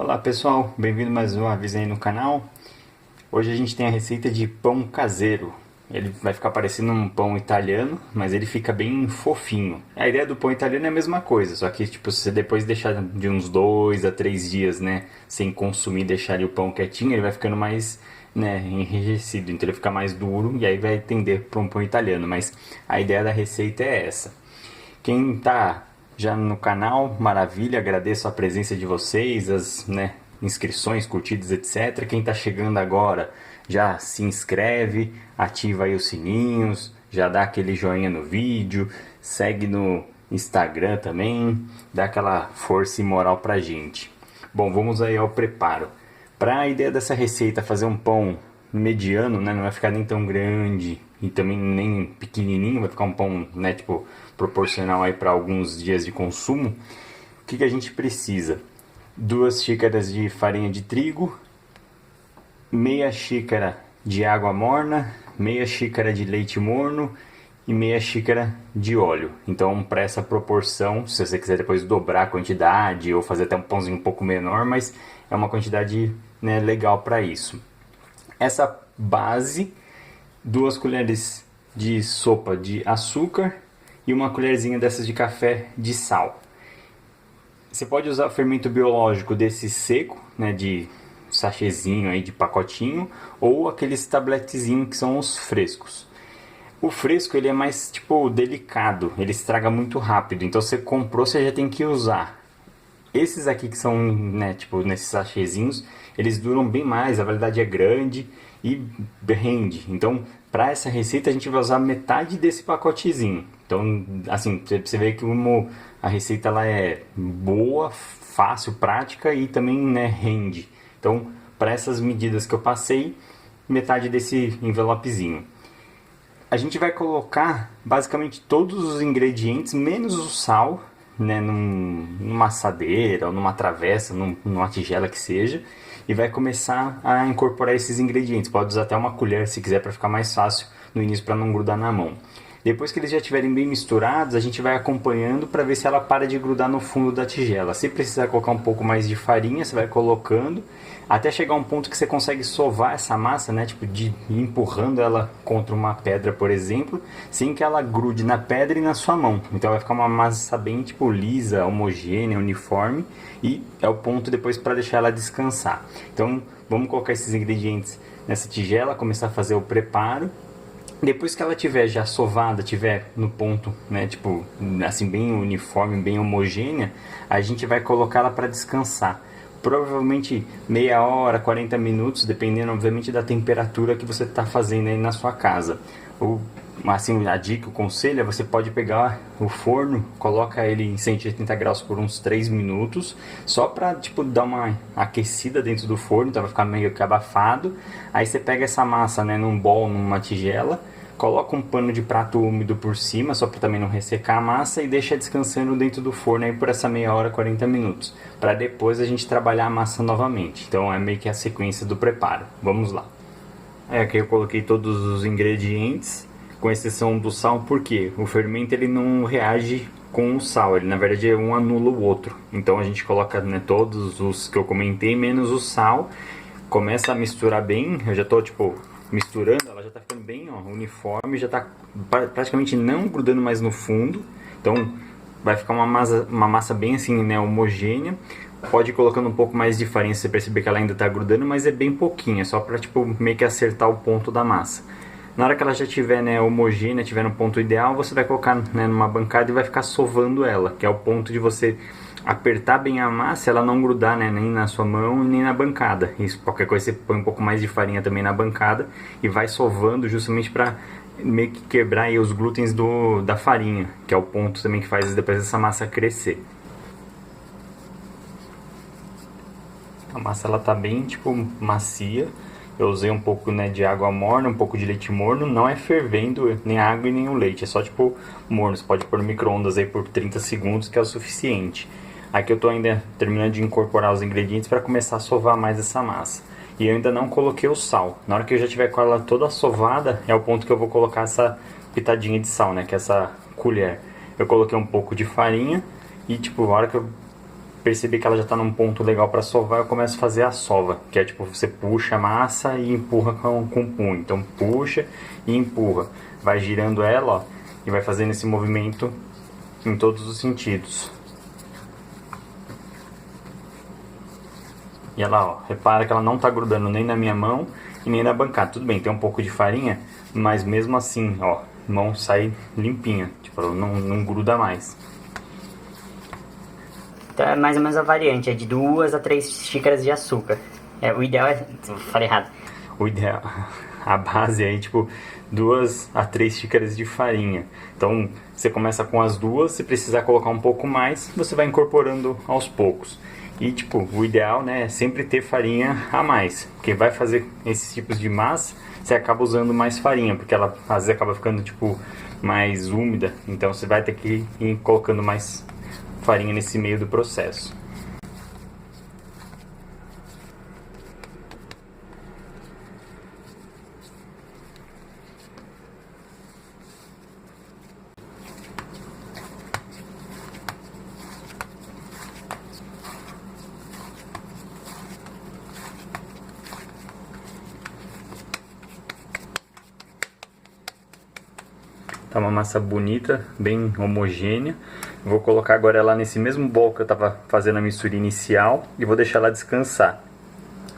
Olá pessoal, bem-vindo mais uma vez aí no canal. Hoje a gente tem a receita de pão caseiro. Ele vai ficar parecendo um pão italiano, mas ele fica bem fofinho. A ideia do pão italiano é a mesma coisa, só que tipo, se você depois deixar de uns 2 a 3 dias, né, sem consumir, deixar ali o pão quietinho, ele vai ficando mais, né, enrijecido, então ele fica mais duro e aí vai tender para um pão italiano, mas a ideia da receita é essa. Quem tá já no canal, maravilha, agradeço a presença de vocês, as, né, inscrições, curtidas, etc. Quem tá chegando agora, já se inscreve, ativa aí os sininhos, já dá aquele joinha no vídeo, segue no Instagram também, dá aquela força e moral pra gente. Bom, vamos aí ao preparo. Para a ideia dessa receita fazer um pão mediano, né, não vai ficar nem tão grande e também nem pequenininho, vai ficar um pão, né, tipo, proporcional aí para alguns dias de consumo. O que a gente precisa? 2 xícaras de farinha de trigo, meia xícara de água morna, meia xícara de leite morno e meia xícara de óleo. Então, para essa proporção, se você quiser depois dobrar a quantidade ou fazer até um pãozinho um pouco menor, mas é uma quantidade, né, legal para isso. Essa base, 2 colheres de sopa de açúcar e uma colherzinha dessas de café de sal. Você pode usar fermento biológico desse seco, né, de sachêzinho aí, de pacotinho, ou aqueles tabletezinhos que são os frescos. O fresco ele é mais tipo delicado, ele estraga muito rápido, então você comprou, você já tem que usar. Esses aqui que são, né, tipo nesses sachêzinhos, eles duram bem mais, a validade é grande e rende. Então, para essa receita a gente vai usar metade desse pacotezinho. Então, assim, você vê que a receita ela é boa, fácil, prática e também, né, rende. Então, para essas medidas que eu passei, metade desse envelopezinho. A gente vai colocar basicamente todos os ingredientes, menos o sal, né, numa assadeira ou numa travessa, numa tigela que seja, e vai começar a incorporar esses ingredientes. Pode usar até uma colher se quiser para ficar mais fácil no início para não grudar na mão. Depois que eles já estiverem bem misturados, a gente vai acompanhando para ver se ela para de grudar no fundo da tigela. Se precisar colocar um pouco mais de farinha, você vai colocando até chegar a um ponto que você consegue sovar essa massa, né? Tipo, de ir empurrando ela contra uma pedra, por exemplo, sem que ela grude na pedra e na sua mão. Então vai ficar uma massa bem tipo lisa, homogênea, uniforme, e é o ponto depois para deixar ela descansar. Então vamos colocar esses ingredientes nessa tigela, começar a fazer o preparo. Depois que ela tiver já sovada, tiver no ponto, né, tipo, assim bem uniforme, bem homogênea, a gente vai colocá-la para descansar. Provavelmente meia hora, 40 minutos, dependendo obviamente da temperatura que você está fazendo aí na sua casa. Ou assim, a dica, o conselho é você pode pegar o forno, coloca ele em 180 graus por uns 3 minutos, só para tipo dar uma aquecida dentro do forno, então vai ficar meio que abafado. Aí você pega essa massa, né, num bol, numa tigela, coloca um pano de prato úmido por cima, só para também não ressecar a massa, e deixa descansando dentro do forno aí por essa meia hora, 40 minutos, para depois a gente trabalhar a massa novamente. Então é meio que a sequência do preparo. Vamos lá. Aqui eu coloquei todos os ingredientes, com exceção do sal, porque o fermento ele não reage com o sal, ele na verdade um anula o outro. Então a gente coloca, né, todos os que eu comentei, menos o sal, começa a misturar bem. Eu já estou tipo misturando, ela já está ficando bem, ó, uniforme, já está praticamente não grudando mais no fundo. Então vai ficar uma massa bem assim, né, homogênea. Pode ir colocando um pouco mais de farinha se você perceber que ela ainda está grudando, mas é bem pouquinho, é só para tipo meio que acertar o ponto da massa. Na hora que ela já estiver, né, homogênea, estiver no ponto ideal, você vai colocar, né, numa bancada e vai ficar sovando ela, que é o ponto de você apertar bem a massa, ela não grudar, né, nem na sua mão nem na bancada. Isso, qualquer coisa você põe um pouco mais de farinha também na bancada e vai sovando justamente para meio que quebrar aí os glútens da farinha, que é o ponto também que faz depois essa massa crescer. A massa ela tá bem tipo macia. Eu usei um pouco, né, de água morna, um pouco de leite morno. Não é fervendo nem a água e nem o leite, é só tipo morno. Você pode pôr no micro-ondas aí por 30 segundos, que é o suficiente. Aqui eu tô ainda terminando de incorporar os ingredientes para começar a sovar mais essa massa. E eu ainda não coloquei o sal. Na hora que eu já tiver com ela toda sovada, é o ponto que eu vou colocar essa pitadinha de sal, né, que é essa colher. Eu coloquei um pouco de farinha e tipo, na hora que eu perceber que ela já está num ponto legal para sovar, eu começo a fazer a sova, que é tipo, você puxa a massa e empurra com o punho. Então puxa e empurra, vai girando ela, ó, e vai fazendo esse movimento em todos os sentidos. E ela, ó, repara que ela não está grudando nem na minha mão e nem na bancada. Tudo bem, tem um pouco de farinha, mas mesmo assim, ó, a mão sai limpinha, tipo, ela não gruda mais. Então é mais ou menos a variante, é de 2 a 3 xícaras de açúcar. O ideal é... Falei errado. O ideal, a base é tipo 2 a 3 xícaras de farinha. Então você começa com as duas, se precisar colocar um pouco mais, você vai incorporando aos poucos. E tipo, o ideal, né, é sempre ter farinha a mais, porque vai fazer esses tipos de massa, você acaba usando mais farinha, porque ela às vezes acaba ficando tipo mais úmida, então você vai ter que ir colocando mais farinha nesse meio do processo. Tá uma massa bonita, bem homogênea. Vou colocar agora ela nesse mesmo bowl que eu estava fazendo a mistura inicial e vou deixar ela descansar.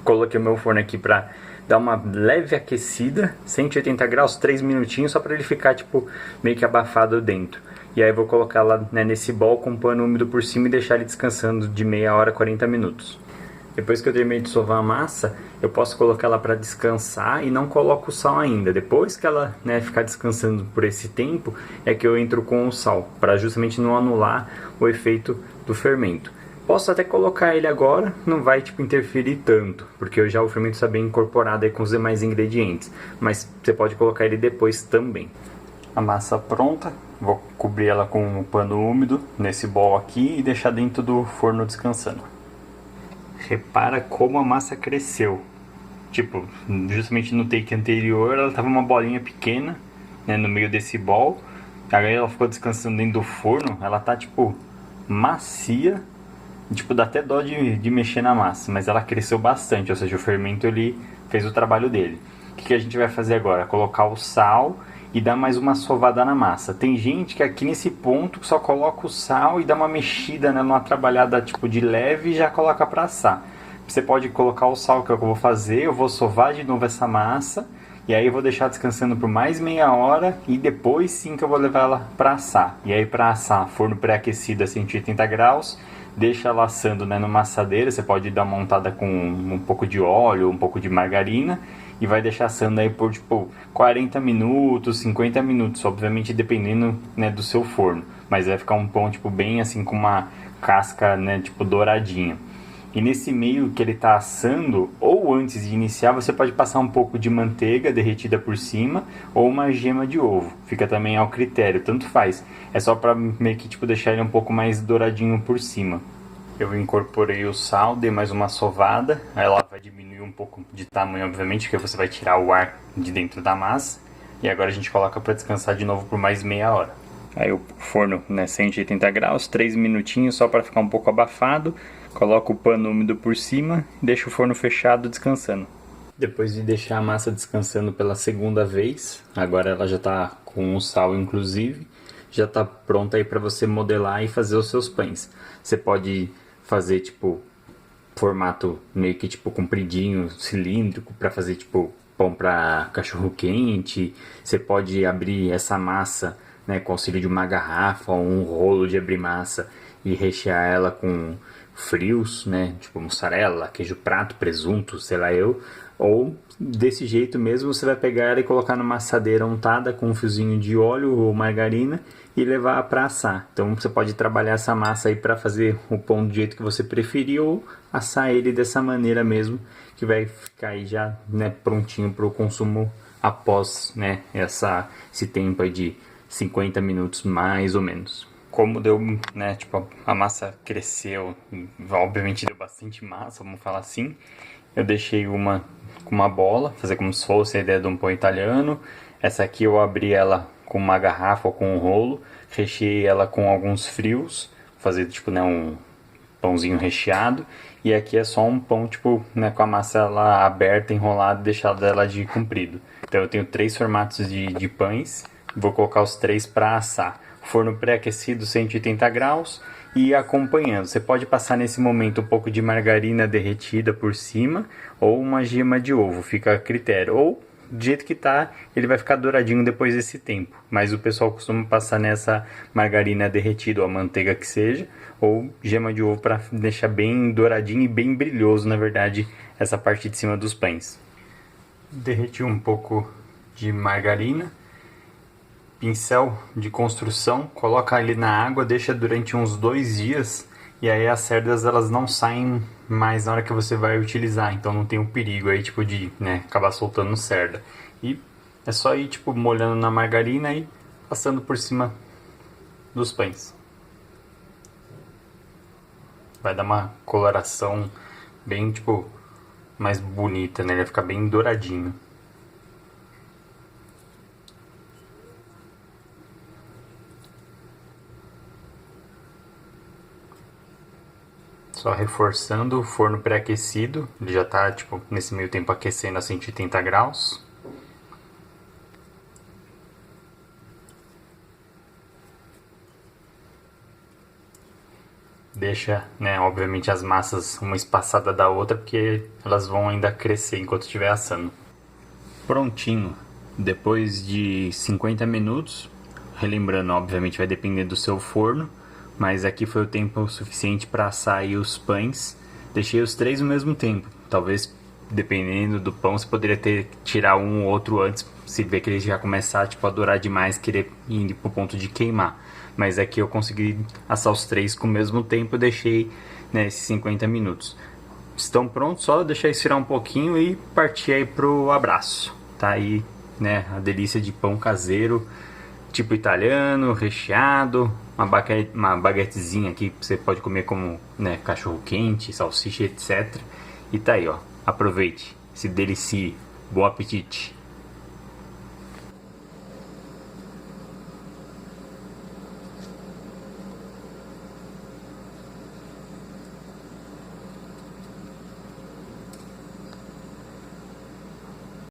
Coloquei o meu forno aqui para dar uma leve aquecida, 180 graus, 3 minutinhos, só para ele ficar tipo meio que abafado dentro. E aí vou colocar ela, né, nesse bowl com um pano úmido por cima e deixar ele descansando de meia hora a 40 minutos. Depois que eu terminei de sovar a massa, eu posso colocar ela para descansar e não coloco o sal ainda. Depois que ela, né, ficar descansando por esse tempo, é que eu entro com o sal, para justamente não anular o efeito do fermento. Posso até colocar ele agora, não vai tipo interferir tanto, porque o fermento está bem incorporado aí com os demais ingredientes. Mas você pode colocar ele depois também. A massa pronta, vou cobrir ela com um pano úmido nesse bowl aqui e deixar dentro do forno descansando. Repara como a massa cresceu. Tipo, justamente no take anterior ela tava uma bolinha pequena, né, no meio desse bowl. Aí ela ficou descansando dentro do forno, ela tá tipo macia. Tipo, dá até dó de mexer na massa, mas ela cresceu bastante, ou seja, o fermento ele fez o trabalho dele. O que a gente vai fazer agora? Colocar o sal e dar mais uma sovada na massa. Tem gente que aqui nesse ponto só coloca o sal e dá uma mexida, né, numa trabalhada tipo de leve e já coloca para assar. Você pode colocar o sal, que é o que eu vou fazer, eu vou sovar de novo essa massa e aí eu vou deixar descansando por mais meia hora e depois sim que eu vou levar ela para assar. E aí para assar, forno pré-aquecido a 180 graus, deixa ela assando, né, numa assadeira. Você pode dar uma untada com um pouco de óleo, um pouco de margarina e vai deixar assando aí por tipo 40 minutos, 50 minutos, obviamente dependendo, né, do seu forno, mas vai ficar um pão tipo bem assim com uma casca, né, tipo douradinha. E nesse meio que ele está assando, ou antes de iniciar, você pode passar um pouco de manteiga derretida por cima ou uma gema de ovo. Fica também ao critério, tanto faz. É só para meio que tipo deixar ele um pouco mais douradinho por cima. Eu incorporei o sal, dei mais uma sovada, aí ela vai diminuir um pouco de tamanho, obviamente, porque você vai tirar o ar de dentro da massa. E agora a gente coloca para descansar de novo por mais meia hora. Aí o forno, né, 180 graus, 3 minutinhos só para ficar um pouco abafado. Coloco o pano úmido por cima e deixo o forno fechado descansando. Depois de deixar a massa descansando pela segunda vez, agora ela já está com o sal inclusive, já está pronta aí para você modelar e fazer os seus pães. Você pode fazer tipo formato meio que tipo compridinho, cilíndrico, para fazer tipo pão para cachorro quente. Você pode abrir essa massa, né, com auxílio de uma garrafa ou um rolo de abrir massa e rechear ela com frios, né, tipo mussarela, queijo prato, presunto, sei lá eu, ou desse jeito mesmo você vai pegar ela e colocar numa assadeira untada com um fiozinho de óleo ou margarina e levar para assar. Então você pode trabalhar essa massa aí para fazer o pão do jeito que você preferir ou assar ele dessa maneira mesmo, que vai ficar aí já, né, prontinho para o consumo após, né, esse tempo aí de 50 minutos mais ou menos. Como deu, né, tipo, a massa cresceu, obviamente deu bastante massa, vamos falar assim. Eu deixei uma com uma bola, fazer como se fosse a ideia de um pão italiano. Essa aqui eu abri ela com uma garrafa ou com um rolo, recheei ela com alguns frios, fazer tipo, né, pãozinho recheado. E aqui é só um pão, tipo, né, com a massa lá aberta, enrolada, deixada ela de comprido. Então eu tenho 3 formatos de pães, vou colocar os 3 para assar. Forno pré-aquecido, 180 graus, e acompanhando. Você pode passar nesse momento um pouco de margarina derretida por cima, ou uma gema de ovo, fica a critério. Ou, do jeito que tá, ele vai ficar douradinho depois desse tempo. Mas o pessoal costuma passar nessa margarina derretida, ou a manteiga que seja, ou gema de ovo para deixar bem douradinho e bem brilhoso, na verdade, essa parte de cima dos pães. Derreti um pouco de margarina, pincel de construção, coloca ele na água, deixa durante uns 2 dias e aí as cerdas elas não saem mais na hora que você vai utilizar, então não tem um perigo aí tipo de, né, acabar soltando cerda. E é só ir tipo molhando na margarina e passando por cima dos pães. Vai dar uma coloração bem tipo mais bonita, né? Ele vai ficar bem douradinho. Só reforçando o forno pré-aquecido, ele já está tipo, nesse meio tempo aquecendo a 180 graus. Deixa, né, obviamente as massas uma espaçada da outra, porque elas vão ainda crescer enquanto estiver assando. Prontinho, depois de 50 minutos, relembrando, obviamente vai depender do seu forno, mas aqui foi o tempo suficiente para assar aí os pães. Deixei os 3 no mesmo tempo. Talvez, dependendo do pão, você poderia tirar um ou outro antes, se ver que ele já começar tipo, a dourar demais, querer ir pro ponto de queimar. Mas aqui eu consegui assar os 3 com o mesmo tempo, eu deixei, né, esses 50 minutos. Estão prontos, só deixar esfriar um pouquinho e partir aí pro abraço. Tá aí, né, a delícia de pão caseiro, tipo italiano, recheado, uma baguetezinha aqui que você pode comer como, né, cachorro quente, salsicha, etc. E tá aí, ó, aproveite, se delicie, bom apetite!